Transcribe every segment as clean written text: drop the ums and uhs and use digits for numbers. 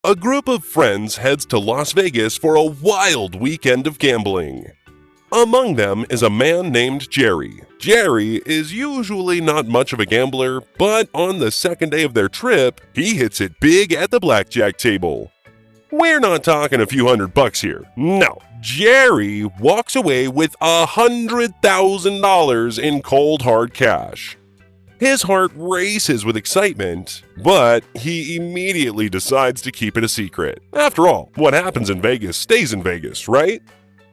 A group of friends heads to Las Vegas for a wild weekend of gambling. Among them is a man named Jerry. Jerry is usually not much of a gambler, but on the second day of their trip, he hits it big at the blackjack table. We're not talking a few $100 here. No, Jerry walks away with $100,000 in cold hard cash. His heart races with excitement, but he immediately decides to keep it a secret. After all, what happens in Vegas stays in Vegas, right?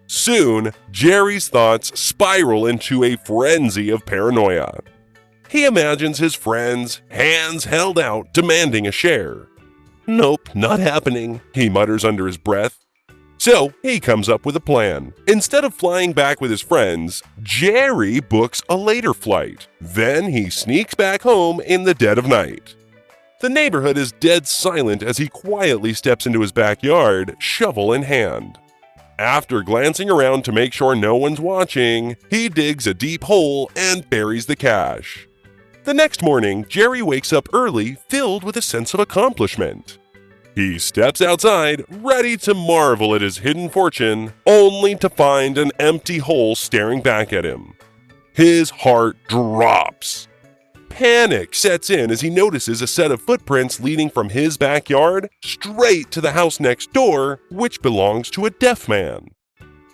Soon, Jerry's thoughts spiral into a frenzy of paranoia. He imagines his friends, hands held out, demanding a share. "Nope, not happening," he mutters under his breath. So, he comes up with a plan. Instead of flying back with his friends, Jerry books a later flight. Then he sneaks back home in the dead of night. The neighborhood is dead silent as he quietly steps into his backyard, shovel in hand. After glancing around to make sure no one's watching, he digs a deep hole and buries the cash. The next morning, Jerry wakes up early, filled with a sense of accomplishment. He steps outside, ready to marvel at his hidden fortune, only to find an empty hole staring back at him. His heart drops. Panic sets in as he notices a set of footprints leading from his backyard straight to the house next door, which belongs to a deaf man.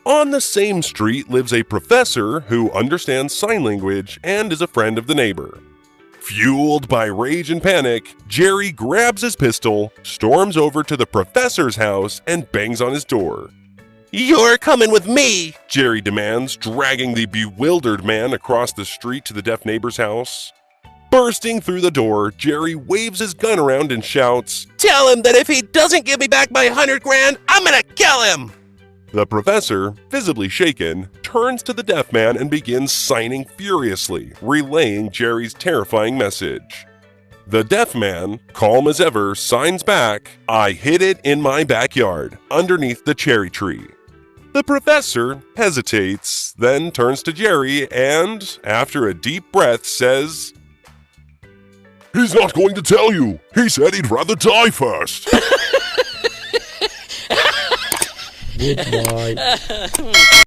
On the same street lives a professor who understands sign language and is a friend of the neighbor. Fueled by rage and panic, Jerry grabs his pistol, storms over to the professor's house, and bangs on his door. "You're coming with me," Jerry demands, dragging the bewildered man across the street to the deaf neighbor's house. Bursting through the door, Jerry waves his gun around and shouts, "Tell him that if he doesn't give me back my $100,000, I'm gonna kill him!" The professor, visibly shaken, turns to the deaf man and begins signing furiously, relaying Jerry's terrifying message. The deaf man, calm as ever, signs back, "I hid it in my backyard, underneath the cherry tree." The professor hesitates, then turns to Jerry and, after a deep breath, says, "He's not going to tell you. He said he'd rather die first." Goodbye.